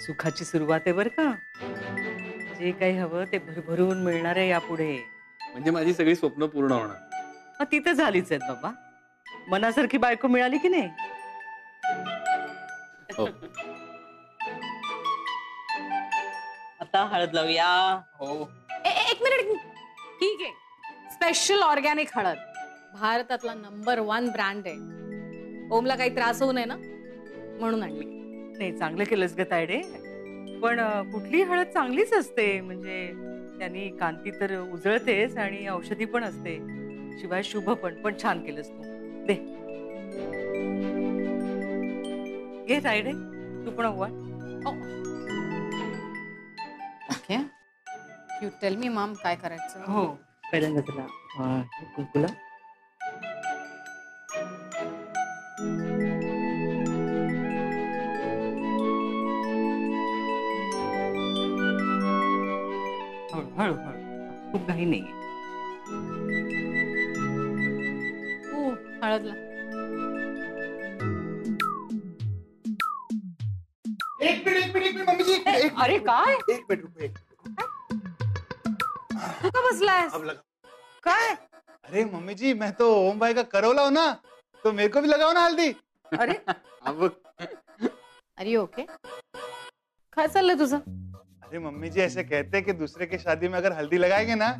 सुखाची सुरुवात आहे बरं का. जे काही हवं ते भरभरून मिळणार आहे यापुढे. म्हणजे माझी सगळी स्वप्न पूर्ण होणार. ती तर झालीच आहेत बाबा. मनासारखी बायको मिळाली की नाही. हो. आता हळद लावूया. हो. एक मिनिट. ठीक आहे. स्पेशल ऑर्गॅनिक हळद, भारतातला नंबर 1 ब्रँड आहे. ओमला काही त्रास होऊ नये ना म्हणून आणली. नाही, चांगलं केलंस ग तायडे. पण कुठली हळद चांगलीच असते. म्हणजे त्यांनी कांती तर उजळतेच आणि औषधी पण असते, शिवाय शुभ पण छान केलंस तू. दे घे तायडे, तू पण हवा. Okay, you tell me Maugham काय करायचं. हो, पहिल्यांदा तुला कुंकुला. हळू हळू, खूप घाई नाही. हो, हळदला. एक मिनिट मम्मी जी. अरे काय? एक मिनट रुको. तू का बसलायस? अब लगा. काय? अरे मम्मी जी, मैं तो ओम भाई का करवला हूँ ना, तो मेरे को भी लगाओ ना हल्दी. अरे अब अरे ओके, काय चाललंय तुझं? अरे मम्मी जी, ऐसे कहते हैं कि दूसरे की शादी में अगर हल्दी लगाएंगे ना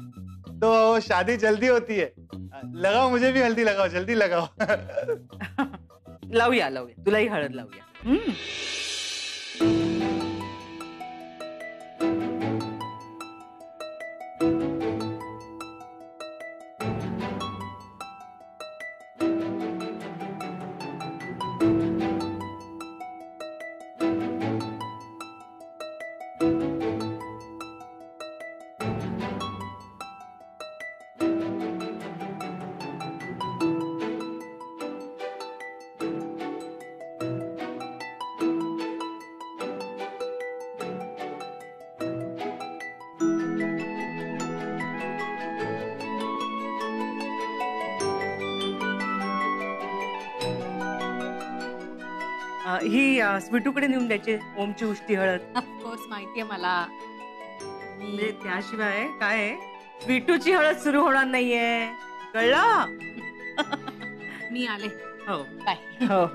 तो शादी जल्दी होती है. लगाओ, मुझे भी हल्दी लगाओ, जल्दी लगाओ. लावूया लावूया, तुलाही हळद लावूया. ही स्वीटूकडे नेऊन द्यायची ओमची उष्टी हळद. ऑफकोर्स माहितीये मला. म्हणजे त्याशिवाय काय स्वीटूची हळद सुरू होणार नाहीये, कळलं? मी आले. हो बाय. हो.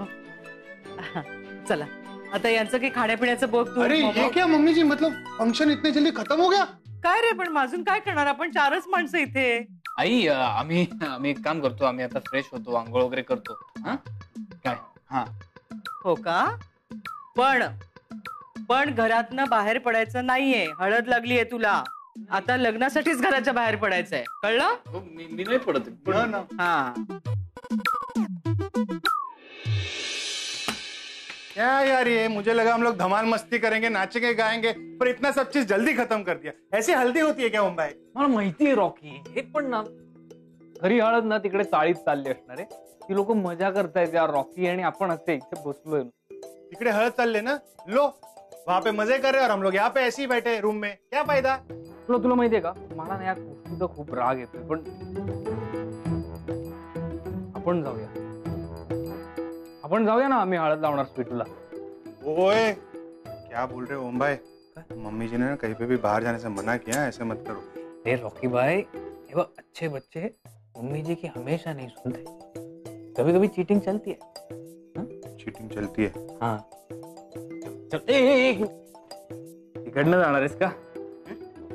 चला आता यांचं काही खाण्यापिण्याचं बघ तू. अरे ये क्या मम्मी जी, मतलब फंक्शन इतने जल्दी खत्म हो गया? काय रे, पण अजून काय करणार आपण, 4च माणसं इथे. आई, आम्ही एक काम करतो. आम्ही आता फ्रेश होतो, आंघोळ वगैरे करतो. काय? हाँ. हो का? पण घरातनं बाहेर पडायचं नाहीये. हळद लागलीये तुला. आता लग्नासाठीच घराच्या बाहेर पडायचंय, कळलं? हो, मी नाही पडत. ना, ना. हा. क्या यार, ये मुझे लगा हम लोग धमाल मस्ती करेंगे, नाचेंगे गाएंगे, पर इतना सब चीज जल्दी खत्म कर दिया. ऐसी हल्दी होती है क्या ओम भाई? मला माहितीये रॉकी, हे पण ना खरी हळद ना तिकडे चाळीत चालली असणार आहे. ती लोक मजा करतायत यार रॉकी, आणि आपण असे इथे बसलोय. तिकडे हळद चालले ना, लो वहां पे मजे कर रहे और हम लोग यहाँ पे ऐसे ही बैठे रूम में. क्या फायदा? तुला माहितीये का, मला ना या गोष्टीचा खूप राग येतोय. पण आपण जाऊया ना, आम्ही हळद लावणार स्वीटूला. ओए क्या बोल रहे हो ओम भाई? मम्मी जी ने ना कहीं पे भी बाहर जाने से मना किया, ऐसे मत करो. अरे रॉकी भाई, ये वो अच्छे बच्चे मम्मी जी की हमेशा नहीं सुनते. कभी कभी चीटिंग चलती है. चीटिंग चलती है? हाँ. चल, इकडनं जाणार आहेस का?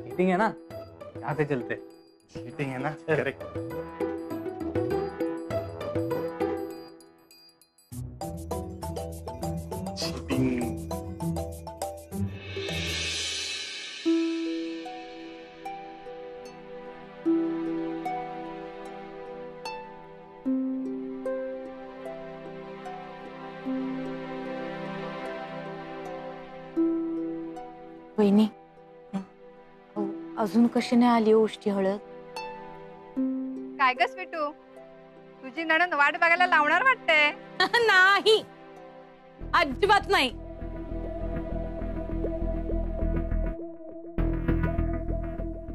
चीटिंग है ना, यहाँ से चलते. चीटिंग है ना, करेक्ट. चीटिंग. वहिनी, अजून कशी नाही आली उष्टी हळद? काय ग स्वीटू, तुझी नणंद वाट बघायला लावणार वाटते. नाही, अजिबात नाही.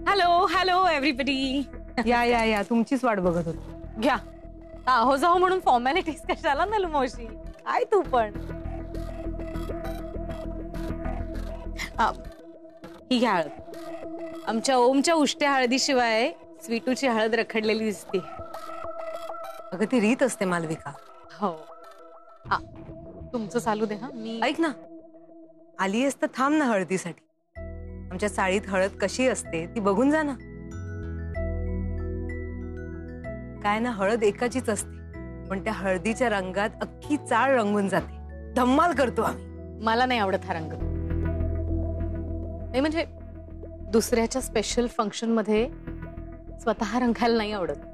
Hello hello everybody. या तुमचीच वाट बघत होतो. घ्या. आहो जाऊ म्हणून फॉर्मॅलिटीज कशाला नलू मावशी, काय तू पण. ही घ्या हळद. आमच्या ओमच्या उष्ट्या हळदीशिवाय स्वीटूची हळद रखडलेली दिसते. अगं ती रीत असते मालविका. हो. तुमचं चालू दे. हा मी ऐक ना, आलीयस तर थांब ना हळदीसाठी. आमच्या चाळीत हळद कशी असते ती बघून जा ना. काय ना, हळद एकाचीच असते, पण त्या हळदीच्या रंगात अख्खी चाळ रंगून जाते. धम्माल करतो आम्ही. मला नाही आवडत हा रंग. नाही म्हणजे दुसऱ्याच्या स्पेशल फंक्शन मध्ये स्वतः रंगायला नाही आवडत.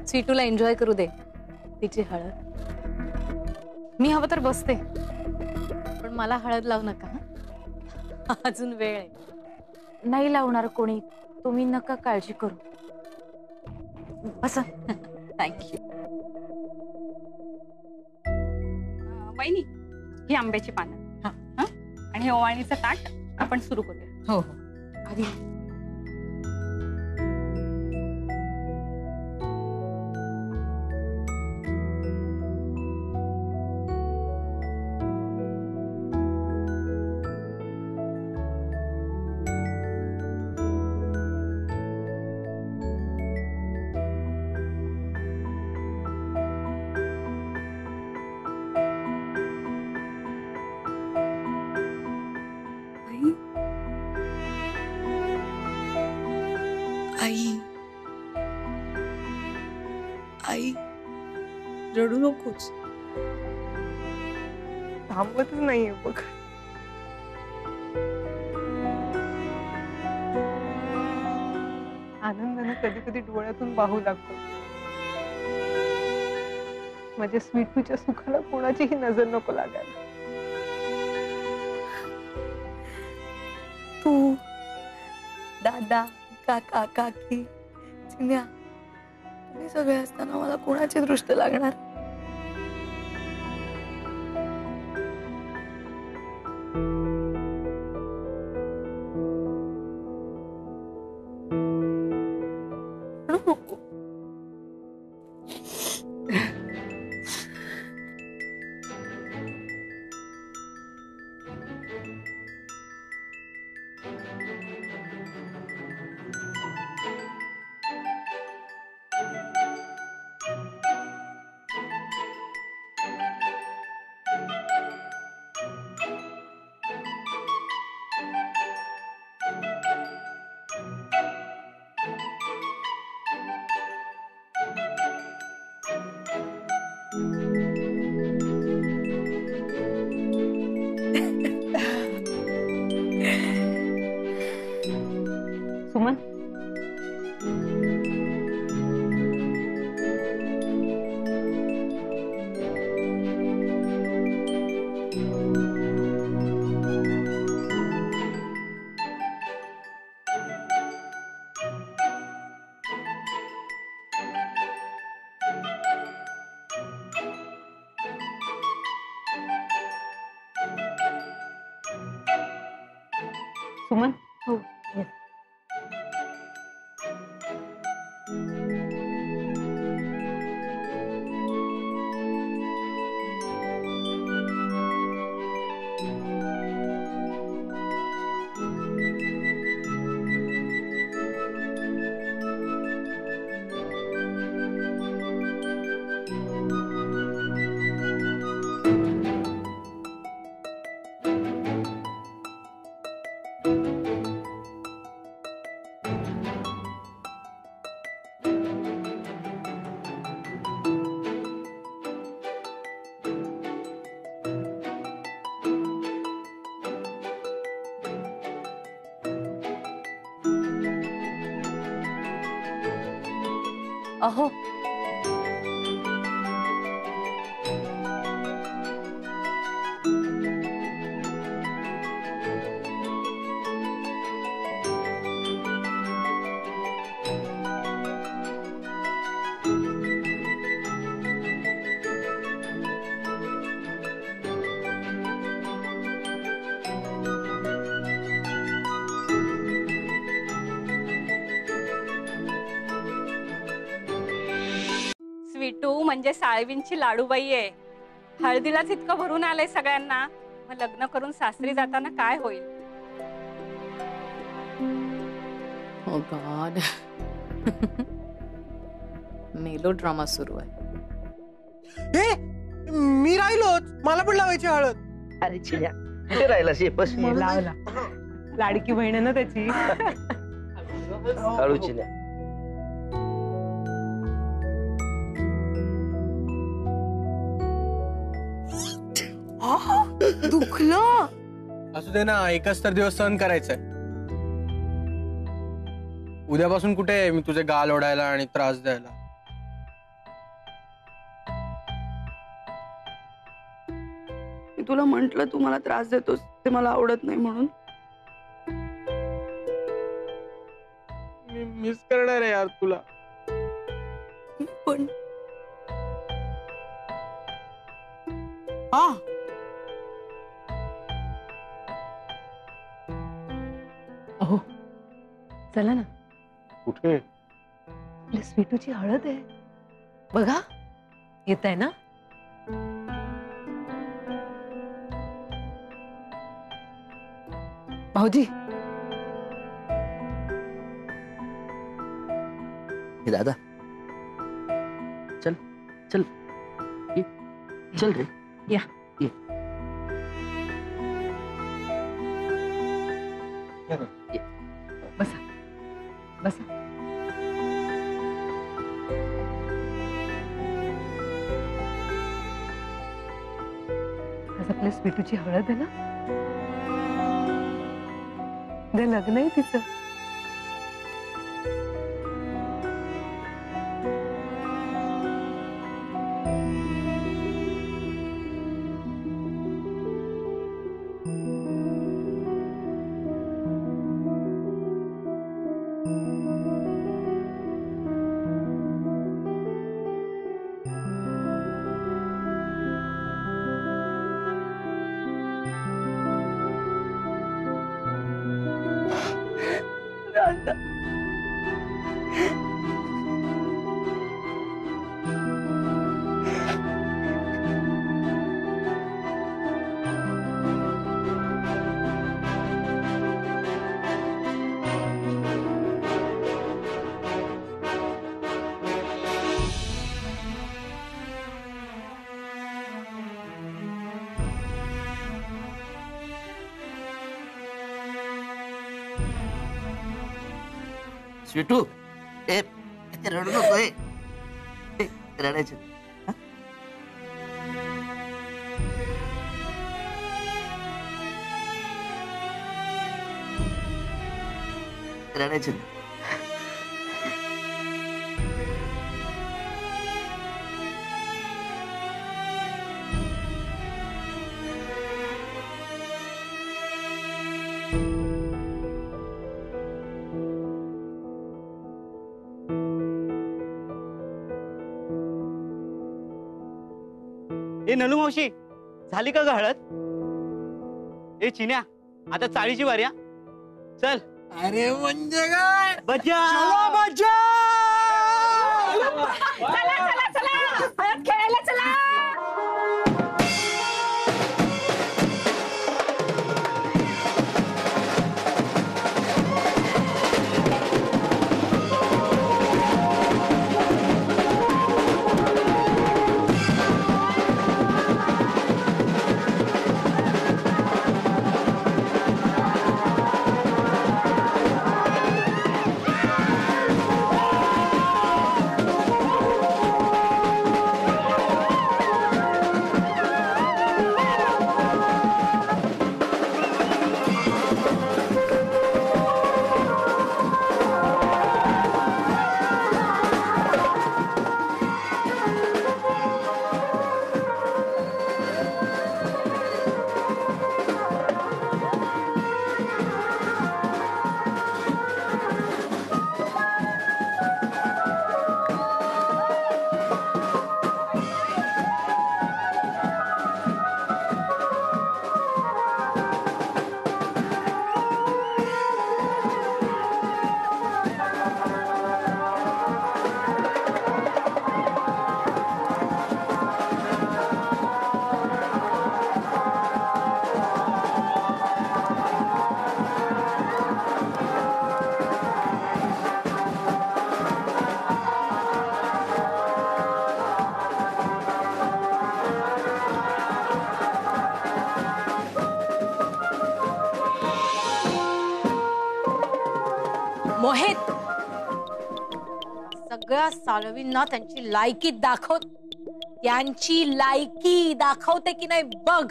स्वीटूला एन्जॉय करू दे तिची हळद. मी हवं तर बसते, पण मला हळद लावू नका. अजून वेळ आहे. नाही लावणार कोणी, तुम्ही नका काळजी करू. बसा. थँक्यू. वहिनी, ही आंब्याची पानं आणि हे ओवाळणीचं ताट आपण सुरू करूया. हो. आधी आई, आई, रडू नकोस. थांबतच नाहीये बघ. आनंदाने कधी कधी डोळ्यातून वाहू लागतो. माझ्या स्वीटूच्या सुखाला कोणाचीही नजर नको लागायला. तू, दादा, काका, काकी, चिन्या, तुम्ही सगळे असताना मला कोणाची दृष्ट लागणार? सुमन, सुमन. हो. अहो, स्वीटू म्हणजे साळवींची लाडूबाई आहे. हळदीलाच इतकं भरून आलंय सगळ्यांना, मग लग्न करून सासरी जाताना काय होईल? ओ गॉड. मेलो ड्रामा सुरू आहे. मी राहिलो, मला पण लावायची हळद. अरे चिन्या कुठे राहिला बस लावला. लाडकी बहीण आहे ना त्याची. हळू चिन्या. दुखलं. असू दे ना, एकच तर दिवस सहन करायचंय. उद्यापासून कुठे मी तुझे गाल ओढायला आणि त्रास द्यायला. मी तुला म्हंटल तू मला त्रास देतोस, ते मला आवडत नाही म्हणून. मी मिस करणार आहे यार तुला. पण अहो चला ना, कुठे? आपल्या स्वीटूची हळद आहे बघा. येत आहे ना? भाऊजी हे दादा चल चल ये. चल रे या. ये. बसा बसा. आज आपल्या स्वीटूची हळद आहे ना? उद्या लग्न आहे तिचं. स्वीटू ए रडू नको. रडायचं रडायचं. ए नलू मावशी, झाली का ग हळद? ए चिन्या, आता चाळीची वारी हा. चल. अरे म्हणजे काय? बजा बजा. चला चला चला, हळद खेळायला चला. मोहित, सगळ्या साळवींना त्यांची लायकी दाखव, त्यांची लायकी दाखवते की नाही बघ.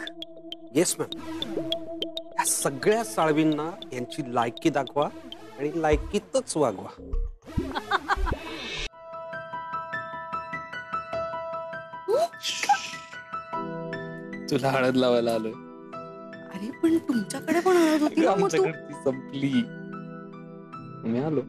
येस मॅम, या सगळ्या साळवींना यांची लायकी दाखवा आणि लायकीतच वागवा. तुला हळद लावायला आलोय. अरे पण तुमच्याकडे पण हळद होती ना, मग तू आमच्याकडची संपली. मी आलो.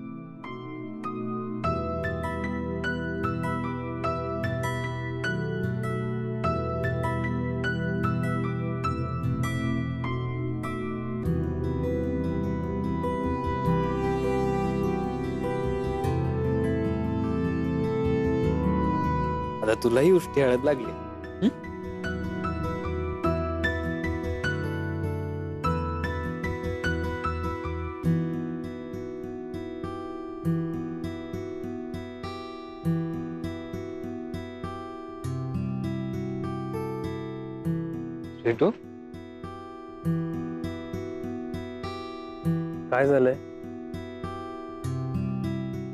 आता तुलाही उष्टी हळद लागली. स्वीटू, काय झालंय?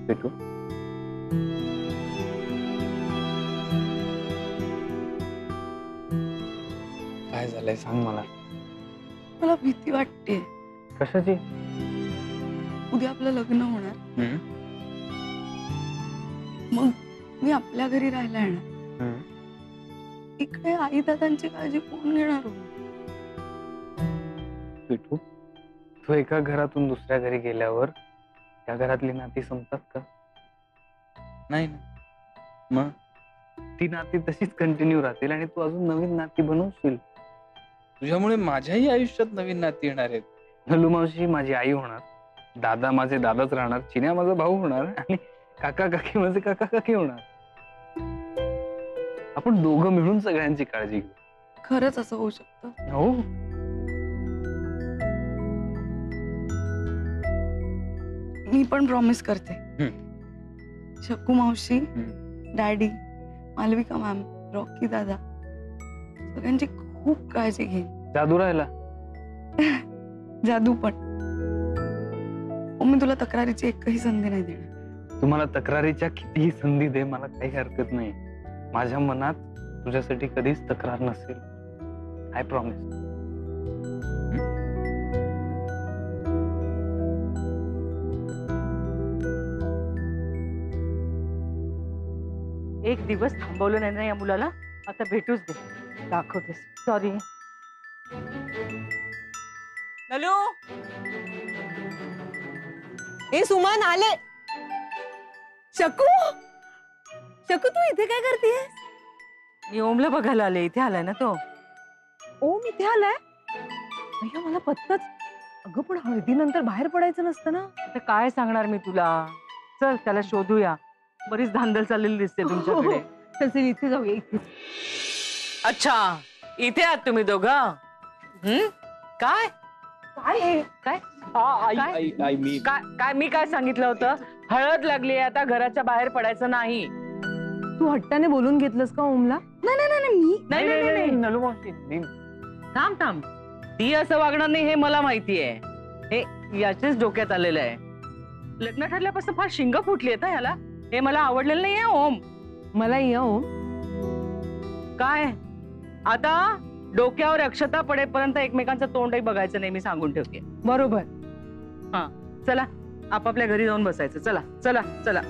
स्वीटू, काय झालंय सांग मला. मला भीती वाटते. कशाची? उद्या आपलं लग्न होणार, मग मी आपल्या घरी राहायला येणार. इकडे आई दादांची काळजी कोण घेणार? स्वीटू, तू एका घरातून दुसऱ्या घरी गेल्यावर त्या घरातली नाती संपतात का? नाही ना. मग ती नाती तशीच कंटिन्यू राहतील आणि तू अजून नवीन नाती बनवशील. तुझ्यामुळे माझ्याही आयुष्यात नवीन नाती येणार आहेत. नलू मावशी माझी आई होणार, दादा माझे दादाच राहणार, चिन्या माझा भाऊ होणार आणि काका काकी माझे काका काकी होणार. आपण दोघं मिळून सगळ्यांची काळजी घेऊ. खरंच असं होऊ शकतं? हो. मी पण प्रॉमिस करते. शकू मावशी, डॅडी, मालविका मॅम, रॉकी दादा, सगळ्यांची खूप काळजी घेईन. जादू राहिला. जादू पण. मी तुला तक्रारीची एकही संधी नाही देणार. तुम्हाला तक्रारीच्या कितीही संधी दे, मला काही हरकत नाही. माझ्या मनात तुझ्यासाठी कधीच तक्रार नसेल. I promise. एक दिवस थांबवलं नाही ना या मुलाला. आता भेटूच दे, दाखवतेस. सॉरी. नलू, ए सुमन आले. शकू, शकू तू इथे काय करतेस? मी ओमला बघायला आले. इथे आलाय ना तो. ओम इथे आलाय? भैया मला पत्ताच. अगं पण हळदीनंतर बाहेर पडायचं नसतं ना. तर काय सांगणार मी तुला. चल त्याला शोधूया. बरीच धांदल चाललेली दिसते तुमच्याकडे. तसे इथे जाऊया. इथे. अच्छा, इथे आहात तुम्ही दोघं? काय काय काय काय मी काय सांगितलं होतं? हळद लागली, आता घराच्या बाहेर पडायचं नाही. तू हट्टाने बोलून घेतलंस का ओमला? नाही. नलू मावशी, थांब. ती असं वागणार नाही हे मला माहितीये. हे याच्याच डोक्यात आलेलं आहे. लग्न ठरल्यापासून फार शिंग फुटली आहे याला. हे मला आवडलेलं नाहीये ओम. मला या ओम. काय आता डोक्यावर अक्षता पडेपर्यंत एकमेकांचं तोंडही बघायचं नाही, मी सांगून ठेवते. बरोबर. हा चला, आपापल्या घरी जाऊन बसायचं. चला चला चला.